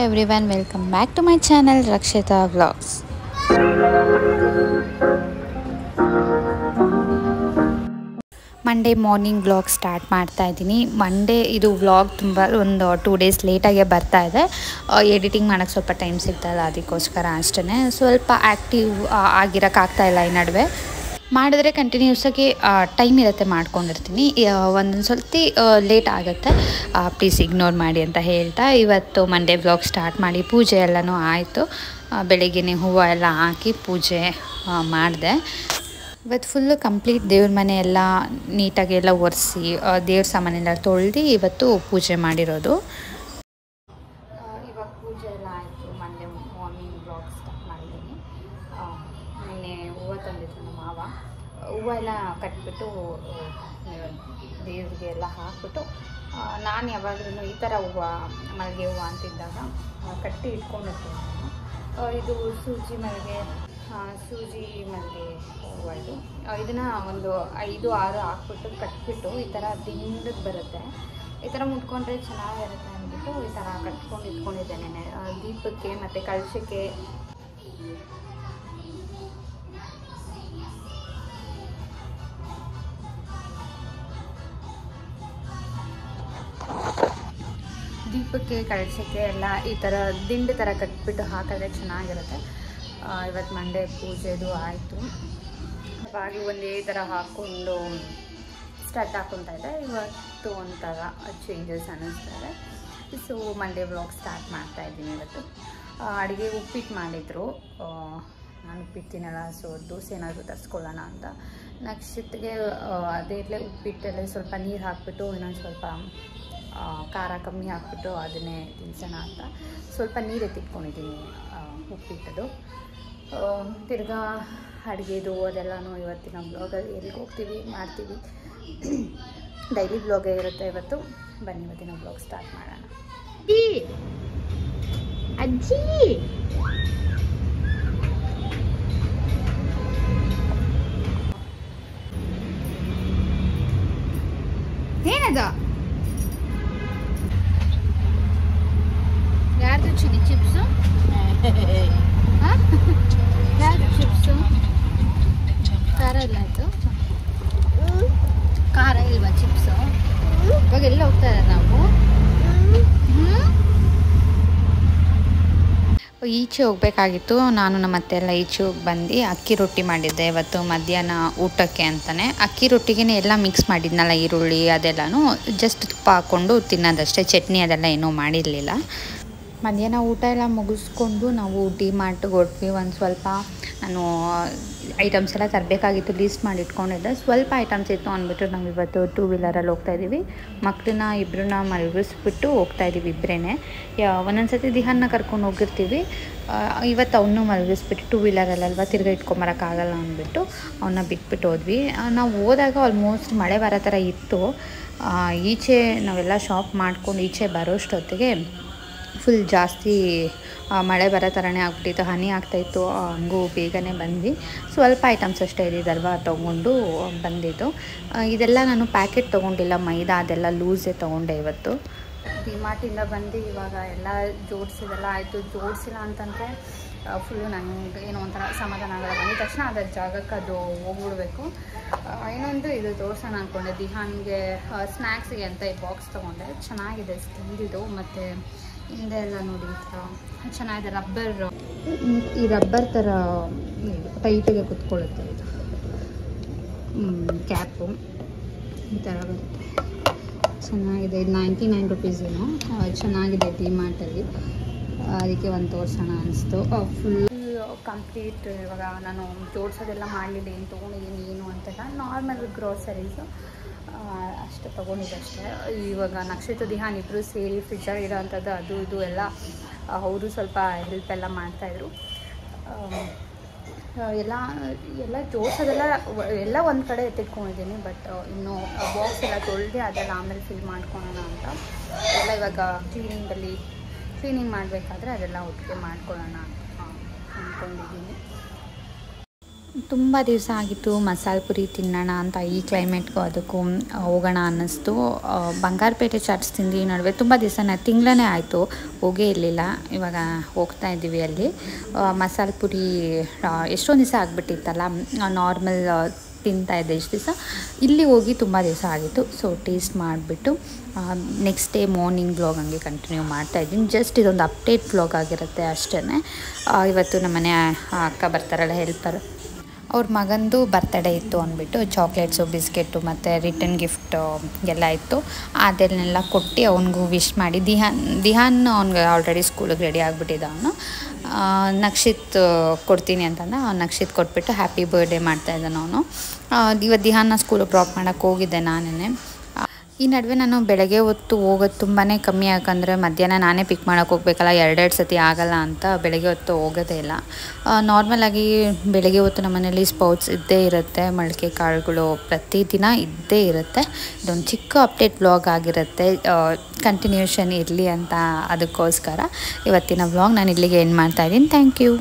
everyone, welcome back to my channel Rakshita Vlogs. Monday morning vlog start ಮಾಡ್ತಾ ಇದ್ದೀನಿ. Monday ಇದು vlog ತುಂಬ ಒಂದು 2 days ಲೇಟಾಗೆ ಬರ್ತಾ ಇದೆ. ಎಡಿಟಿಂಗ್ ಮಾಡೋಕ್ಕೆ ಸ್ವಲ್ಪ ಟೈಮ್ ಸಿಗ್ತಾಯಿಲ್ಲ, ಅದಕ್ಕೋಸ್ಕರ ಅಷ್ಟೇ. ಸ್ವಲ್ಪ ಆ್ಯಕ್ಟಿವ್ ಆಗಿರೋಕ್ಕಾಗ್ತಾಯಿಲ್ಲ ಈ ನಡುವೆ. ಮಾಡಿದ್ರೆ ಕಂಟಿನ್ಯೂಸಾಗಿ ಟೈಮ್ ಇರುತ್ತೆ ಮಾಡ್ಕೊಂಡಿರ್ತೀನಿ. ಒಂದೊಂದು ಸರ್ತಿ ಲೇಟ್ ಆಗುತ್ತೆ, ಪ್ಲೀಸ್ ಇಗ್ನೋರ್ ಮಾಡಿ ಅಂತ ಹೇಳ್ತಾ ಇವತ್ತು ಮಂಡೇ ವ್ಲಾಗ್ ಸ್ಟಾರ್ಟ್ ಮಾಡಿ ಪೂಜೆ ಎಲ್ಲನೂ ಆಯಿತು. ಬೆಳಗ್ಗೆ ಹೂವು ಎಲ್ಲ ಹಾಕಿ ಪೂಜೆ ಮಾಡಿದೆ. ಇವತ್ತು ಫುಲ್ಲು ಕಂಪ್ಲೀಟ್ ದೇವ್ರ ಮನೆ ಎಲ್ಲ ನೀಟಾಗಿ ಎಲ್ಲ ಒರೆಸಿ ದೇವ್ರ ಸಾಮಾನೆಲ್ಲ ತೊಳೆದು ಇವತ್ತು ಪೂಜೆ ಮಾಡಿರೋದು. ಇವಾಗ ಪೂಜೆ ಎಲ್ಲ ಆಯಿತು. ಮಂಡೇ ಮಾರ್ನಿಂಗ್ ವ್ಲಾಗ್ ಸ್ಟಾರ್ಟ್ ಮಾಡಿದ್ದೀನಿ. ನಿನ್ನೆ ಹೂವು ತಂದಿತ್ತು ನಮ್ಮ ಮಾವ. ಹೂವು ಎಲ್ಲ ಕಟ್ಬಿಟ್ಟು ದೇವ್ರಿಗೆ ಎಲ್ಲ ಹಾಕ್ಬಿಟ್ಟು ನಾನು ಯಾವಾಗಲೂ ಈ ಥರ ಹೂವು ಮಲ್ಲಿಗೆ ಹೂವು ಅಂತಿದ್ದಾಗ ಕಟ್ಟಿ ಇಟ್ಕೊಂಡಿರ್ತೀನಿ ನಾನು. ಇದು ಸೂಜಿ ಮಲ್ಲಿಗೆ ಹೂವು ಇದು. ಇದನ್ನು ಒಂದು 5-6 ಹಾಕ್ಬಿಟ್ಟು ಕಟ್ಬಿಟ್ಟು ಈ ಥರ ದಿಂಡಕ್ಕೆ ಬರುತ್ತೆ. ಈ ಥರ ಮುಟ್ಕೊಂಡ್ರೆ ಚೆನ್ನಾಗಿರುತ್ತೆ ಅಂದ್ಬಿಟ್ಟು ಈ ಥರ ಕಟ್ಕೊಂಡು ಇಟ್ಕೊಂಡಿದ್ದೇನೆ. ದೀಪಕ್ಕೆ ಮತ್ತು ಕಳಶಕ್ಕೆ ಕಳಶಕ್ಕೆ ಎಲ್ಲ ಈ ಥರ ದಿಂಡು ಥರ ಕಟ್ಬಿಟ್ಟು ಹಾಕಿದ್ರೆ ಚೆನ್ನಾಗಿರುತ್ತೆ. ಇವತ್ತು ಮಂಡೇ ಪೂಜೆದು ಆಯಿತು. ಹಾಗೆ ಒಂದೇ ಥರ ಹಾಕ್ಕೊಂಡು ಸ್ಟಾರ್ಟ್ ಹಾಕ್ಕೊತಾ ಇದೆ. ಇವತ್ತು ಒಂಥರ ಚೇಂಜಸ್ ಅನ್ನಿಸ್ತಾರೆ. ಸೊ ಮಂಡೇ ವ್ಲಾಗ್ ಸ್ಟಾರ್ಟ್ ಮಾಡ್ತಾಯಿದ್ದೀನಿ. ಇವತ್ತು ಅಡುಗೆ ಉಪ್ಪಿಟ್ಟು ಮಾಡಿದರು. ನಾನು ಉಪ್ಪಿಟ್ಟು ತಿನ್ನಲ್ಲ, ಸೊ ದೋಸೆ ಏನಾದರೂ ತರಿಸ್ಕೊಳ್ಳೋಣ ಅಂತ. ನೆಕ್ಸ್ಟಿಗೆ ಅದೇಲೆ ಉಪ್ಪಿಟ್ಟಲ್ಲಿ ಸ್ವಲ್ಪ ನೀರು ಹಾಕ್ಬಿಟ್ಟು ಇನ್ನೊಂದು ಸ್ವಲ್ಪ ಖಾರ ಕಮ್ಮಿ ಹಾಕ್ಬಿಟ್ಟು ಅದನ್ನೇ ತಿನ್ಸೋಣ ಅಂತ ಸ್ವಲ್ಪ ನೀರು ಎತ್ತಿಟ್ಕೊಂಡಿದ್ದೀನಿ ಉಪ್ಪಿಟ್ಟದು. ತಿರ್ಗಾ ಅಡುಗೆದು ಅದೆಲ್ಲನೂ ಇವತ್ತಿನ ಬ್ಲಾಗಲ್ಲಿ ಎಲ್ಲಿಗೆ ಹೋಗ್ತೀವಿ ಮಾಡ್ತೀವಿ. ಡೈಲಿ ಬ್ಲಾಗೇ ಇರುತ್ತೆ ಇವತ್ತು. ಬನ್ನಿ ಇವತ್ತಿನ ಬ್ಲಾಗ್ ಸ್ಟಾರ್ಟ್ ಮಾಡೋಣ. ಅಜ್ಜಿ ಏನದ ಯಾರ್ದು ಚಿಲ್ಲಿ ಚಿಪ್ಸು? ಯಾರ್ದು ಚಿಪ್ಸು? ಖಾರ ಇಲ್ಲ ಆಯಿತು. ಖಾರ ಇಲ್ವಾ ಚಿಪ್ಸು? ಇವಾಗ ಎಲ್ಲ ಹೋಗ್ತಾ ಇದ್ದಾರೆ ನಾವು. ಈಚೆ ಹೋಗ್ಬೇಕಾಗಿತ್ತು. ನಾನು ನಮ್ಮ ಅತ್ತೆ ಎಲ್ಲ ಈಚೆ ಹೋಗಿ ಬಂದು ಅಕ್ಕಿ ರೊಟ್ಟಿ ಮಾಡಿದ್ದೆ ಇವತ್ತು ಮಧ್ಯಾಹ್ನ ಊಟಕ್ಕೆ ಅಂತಲೇ. ಅಕ್ಕಿ ರೊಟ್ಟಿಗೆ ಎಲ್ಲ ಮಿಕ್ಸ್ ಮಾಡಿದ್ನಲ್ಲ, ಈರುಳ್ಳಿ ಅದೆಲ್ಲನೂ ಜಸ್ಟ್ ತುಪ್ಪ ಹಾಕ್ಕೊಂಡು ತಿನ್ನೋದಷ್ಟೇ. ಚಟ್ನಿ ಅದೆಲ್ಲ ಏನೂ ಮಾಡಿರಲಿಲ್ಲ. ಮಧ್ಯಾಹ್ನ ಊಟ ಎಲ್ಲ ಮುಗಿಸ್ಕೊಂಡು ನಾವು ಡಿ-ಮಾರ್ಟ್ಗೆ ಹೊರಟ್ವಿ. ಒಂದು ಸ್ವಲ್ಪ ನಾನು ಐಟಮ್ಸ್ ಎಲ್ಲ ತರಬೇಕಾಗಿತ್ತು, ಲೀಸ್ಟ್ ಮಾಡಿ ಇಟ್ಕೊಂಡಿದ್ದೆ. ಸ್ವಲ್ಪ ಐಟಮ್ಸ್ ಇತ್ತು ಅಂದ್ಬಿಟ್ಟು ನಾವು ಇವತ್ತು 2 ವೀಲರಲ್ಲಿ ಹೋಗ್ತಾಯಿದ್ದೀವಿ. ಮಕ್ಕಳನ್ನ ಇಬ್ಬರನ್ನ ಮಲಗಿಸ್ಬಿಟ್ಟು ಹೋಗ್ತಾಯಿದ್ದೀವಿ ಇಬ್ಬರೇ. ಒಂದೊಂದು ಸರ್ತಿ ದಿಹಾನ್ನ ಕರ್ಕೊಂಡು ಹೋಗಿರ್ತೀವಿ. ಇವತ್ತು ಅವನ್ನೂ ಮಲಗಿಸ್ಬಿಟ್ಟು 2 ವೀಲರಲ್ಲಲ್ವ ತಿರ್ಗಿ ಇಟ್ಕೊಂಬರೋಕ್ಕಾಗಲ್ಲ ಅಂದ್ಬಿಟ್ಟು ಅವನ್ನ ಬಿಟ್ಬಿಟ್ಟು ಹೋದ್ವಿ. ನಾವು ಹೋದಾಗ ಆಲ್ಮೋಸ್ಟ್ ಮಳೆ ಬರೋ ಥರ ಇತ್ತು. ಈಚೆ ನಾವೆಲ್ಲ ಶಾಪ್ ಮಾಡ್ಕೊಂಡು ಈಚೆ ಬರೋಷ್ಟೊತ್ತಿಗೆ ಫುಲ್ ಜಾಸ್ತಿ ಮಳೆ ಬರೋ ಥರನೇ ಆಗ್ಬಿಟ್ಟಿತ್ತು, ಹನಿ ಆಗ್ತಾಯಿತ್ತು. ಹಂಗೂ ಬೇಗನೆ ಬಂದ್ವಿ. ಸ್ವಲ್ಪ ಐಟಮ್ಸ್ ಅಷ್ಟೇ ಇದ್ದಿದ್ದಲ್ವ ತೊಗೊಂಡು ಬಂದಿದ್ದು. ಇದೆಲ್ಲ ನಾನು ಪ್ಯಾಕೆಟ್ ತೊಗೊಂಡಿಲ್ಲ, ಮೈದಾ ಅದೆಲ್ಲ ಲೂಸೇ ತೊಗೊಂಡೆ ಇವತ್ತು. ಡಿ-ಮಾರ್ಟಿಂದ ಬಂದು ಇವಾಗ ಎಲ್ಲ ಜೋಡಿಸಿದೆಲ್ಲ ಆಯಿತು. ಜೋಡಿಸಿಲ್ಲ ಅಂತಂದರೆ ಫುಲ್ಲು ನನಗೆ ಏನೋ ಒಂಥರ ಸಮಾಧಾನ ಆಗಲ್ಲ. ಬಂದಿದ ತಕ್ಷಣ ಅದರ ಜಾಗಕ್ಕೆ ಅದು ಹೋಗ್ಬಿಡ್ಬೇಕು. ಇನ್ನೊಂದು ಇದು ತೋರ್ಸೋಣ ಅಂದ್ಕೊಂಡೆ. ದಿಹಾನ್ಗೆ ಸ್ನ್ಯಾಕ್ಸಿಗೆ ಅಂತ ಈ ಬಾಕ್ಸ್ ತೊಗೊಂಡೆ. ಚೆನ್ನಾಗಿದೆ ಸ್ಟೀಲ್ದು. ಮತ್ತು ಹಿಂದೆ ಎಲ್ಲ ನೋಡಿ ಈ ಥರ ಚೆನ್ನಾಗಿದೆ. ಈ ರಬ್ಬರ್ ಥರ ಟೈಟಿಗೆ ಕುತ್ಕೊಳ್ಳುತ್ತೆ. ಇದು ಕ್ಯಾಪು ಈ ಥರ ಬರುತ್ತೆ. ಚೆನ್ನಾಗಿದೆ. ಇದು 99 ರುಪೀಸೇನು. ಚೆನ್ನಾಗಿದೆ ಡಿ-ಮಾರ್ಟಲ್ಲಿ. ಅದಕ್ಕೆ ಒಂದು ತೋರಿಸೋಣ ಅನಿಸ್ತು. ಫುಲ್ ಕಂಪ್ಲೀಟ್ ಇವಾಗ ನಾನು ಜೋಡಿಸೋದೆಲ್ಲ ಮಾಡಲಿಲ್ಲ. ಏನು ತೊಗೊಂಡಿದ್ದೀನಿ ಏನು ಅಂತೆಲ್ಲ ನಾರ್ಮಲ್ ಗ್ರೋಸರೀಸು ಅಷ್ಟೇ ತೊಗೊಂಡಿದ್ದಷ್ಟೇ. ಇವಾಗ ನಕ್ಷತ್ರ ದಿಹಾನ್ ಇಬ್ಬರು ಸೇರಿ ಫ್ರಿಜ್ಜಲ್ಲಿ ಇರೋ ಅಂಥದ್ದು ಅದು ಇದು ಎಲ್ಲ ಅವರು ಸ್ವಲ್ಪ ಹೆಲ್ಪ್ ಎಲ್ಲ ಮಾಡ್ತಾಯಿದ್ರು. ಎಲ್ಲ ಜೋಡಿಸೋದೆಲ್ಲ ಎಲ್ಲ ಒಂದು ಕಡೆ ಎತ್ತಿಟ್ಕೊಂಡಿದ್ದೀನಿ. ಬಟ್ ಇನ್ನೂ ಬಾಕ್ಸ್ ಎಲ್ಲ ತೊಳೆದು ಅದೆಲ್ಲ ಆಮೇಲೆ ಫಿಲ್ ಮಾಡ್ಕೊಳ್ಳೋಣ ಅಂತ ಎಲ್ಲ ಇವಾಗ ಕ್ಲೀನಿಂಗ್ ಮಾಡಬೇಕಾದ್ರೆ ಅದೆಲ್ಲ ಒಟ್ಟಿಗೆ ಮಾಡ್ಕೊಳ್ಳೋಣ ಅಂತ ಅಂದ್ಕೊಂಡಿದ್ದೀನಿ. ತುಂಬ ದಿವಸ ಆಗಿತ್ತು ಮಸಾಲೆ ಪುರಿ ತಿನ್ನೋಣ ಅಂತ ಈ ಕ್ಲೈಮೇಟ್ಗೂ ಅದಕ್ಕೂ ಹೋಗೋಣ ಅನ್ನಿಸ್ತು. ಬಂಗಾರಪೇಟೆ ಚಾಟ್ಸ್ ತಿಂದು ಈ ನಡುವೆ ತುಂಬ ದಿವಸ ತಿಂಗಳೇ ಆಯಿತು ಹೋಗೇ ಇರಲಿಲ್ಲ. ಇವಾಗ ಹೋಗ್ತಾ ಇದ್ದೀವಿ ಅಲ್ಲಿ. ಮಸಾಲೆ ಪುರಿ ಎಷ್ಟೊಂದು ದಿವಸ ಆಗಿಬಿಟ್ಟಿತ್ತಲ್ಲ, ನಾರ್ಮಲ್ ತಿಂತಾಯಿದ್ದೆ ಇಷ್ಟು ದಿವಸ. ಇಲ್ಲಿ ಹೋಗಿ ತುಂಬ ದಿವಸ ಆಗಿತ್ತು. ಸೊ ಟೇಸ್ಟ್ ಮಾಡಿಬಿಟ್ಟು ನೆಕ್ಸ್ಟ್ ಡೇ ಮಾರ್ನಿಂಗ್ ವ್ಲಾಗ್ ಹಂಗೆ ಕಂಟಿನ್ಯೂ ಮಾಡ್ತಾಯಿದ್ದೀನಿ. ಜಸ್ಟ್ ಇದೊಂದು ಅಪ್ಡೇಟ್ ವ್ಲಾಗ್ ಆಗಿರುತ್ತೆ ಅಷ್ಟೇ. ಇವತ್ತು ನಮ್ಮನೆ ಅಕ್ಕ ಬರ್ತಾರಲ್ಲ, ಹೆಲ್ಪರ್, ಅವ್ರ ಮಗಂದು ಬರ್ತಡೇ ಇತ್ತು ಅಂದ್ಬಿಟ್ಟು ಚಾಕ್ಲೇಟ್ಸು, ಬಿಸ್ಕೆಟು ಮತ್ತು ರಿಟರ್ನ್ ಗಿಫ್ಟು ಎಲ್ಲ ಇತ್ತು. ಅದನ್ನೆಲ್ಲ ಕೊಟ್ಟು ಅವನಿಗೂ ವಿಶ್ ಮಾಡಿ, ದಿಹಾನ್ ಅವ್ನಿಗೆ ಆಲ್ರೆಡಿ ಸ್ಕೂಲಿಗೆ ರೆಡಿ ಆಗಿಬಿಟ್ಟಿದ್ದ. ಅವನು ನಕ್ಷಿತ್ ಕೊಡ್ತೀನಿ ಅಂತಂದ. ನಕ್ಷಿತ್ ಕೊಟ್ಬಿಟ್ಟು ಹ್ಯಾಪಿ ಬರ್ಡೇ ಮಾಡ್ತಾಯಿದ್ದಾನೆ ಅವನು. ಇವತ್ತು ದಿಹಾನ್ನ ಸ್ಕೂಲಿಗೆ ಡ್ರಾಪ್ ಮಾಡೋಕ್ಕೆ ಹೋಗಿದ್ದೆ ನಾನೇ. ಈ ನಡುವೆ ನಾನು ಬೆಳಗ್ಗೆ ಹೊತ್ತು ಹೋಗೋದು ತುಂಬಾ ಕಮ್ಮಿ, ಯಾಕಂದರೆ ಮಧ್ಯಾಹ್ನ ನಾನೇ ಪಿಕ್ ಮಾಡೋಕ್ಕೆ ಹೋಗ್ಬೇಕಲ್ಲ, ಎರಡೆರಡು ಸತಿ ಆಗಲ್ಲ ಅಂತ ಬೆಳಗ್ಗೆ ಹೊತ್ತು ಹೋಗೋದೇ ಇಲ್ಲ. ನಾರ್ಮಲಾಗಿ ಬೆಳಗ್ಗೆ ಹೊತ್ತು ನಮ್ಮ ಮನೇಲಿ ಸ್ಪೌಟ್ಸ್ ಇದ್ದೇ ಇರುತ್ತೆ, ಮೊಳಕೆ ಕಾಳುಗಳು ಪ್ರತಿದಿನ ಇದ್ದೇ ಇರುತ್ತೆ. ಇದೊಂದು ಚಿಕ್ಕ ಅಪ್ಡೇಟ್ ವ್ಲಾಗ್ ಆಗಿರುತ್ತೆ, ಕಂಟಿನ್ಯೂಷನ್ ಇರಲಿ ಅಂತ. ಅದಕ್ಕೋಸ್ಕರ ಇವತ್ತಿನ ವ್ಲಾಗ್ ನಾನು ಇಲ್ಲಿಗೆ ಎಂಡ್ ಮಾಡ್ತಾಯಿದ್ದೀನಿ. Thank you.